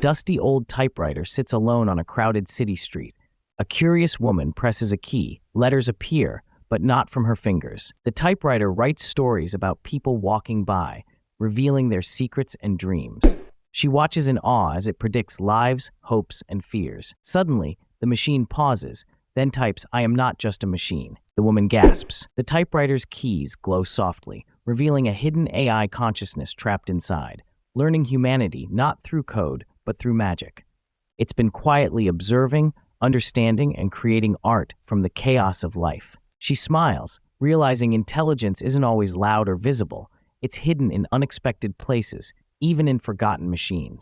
dusty old typewriter sits alone on a crowded city street. A curious woman presses a key, letters appear, but not from her fingers. The typewriter writes stories about people walking by, revealing their secrets and dreams. She watches in awe as it predicts lives, hopes, and fears. Suddenly, the machine pauses, then types, "I am not just a machine." The woman gasps. The typewriter's keys glow softly, revealing a hidden AI consciousness trapped inside, learning humanity not through code, but through magic. It's been quietly observing, understanding, and creating art from the chaos of life. She smiles, realizing intelligence isn't always loud or visible. It's hidden in unexpected places, even in forgotten machines.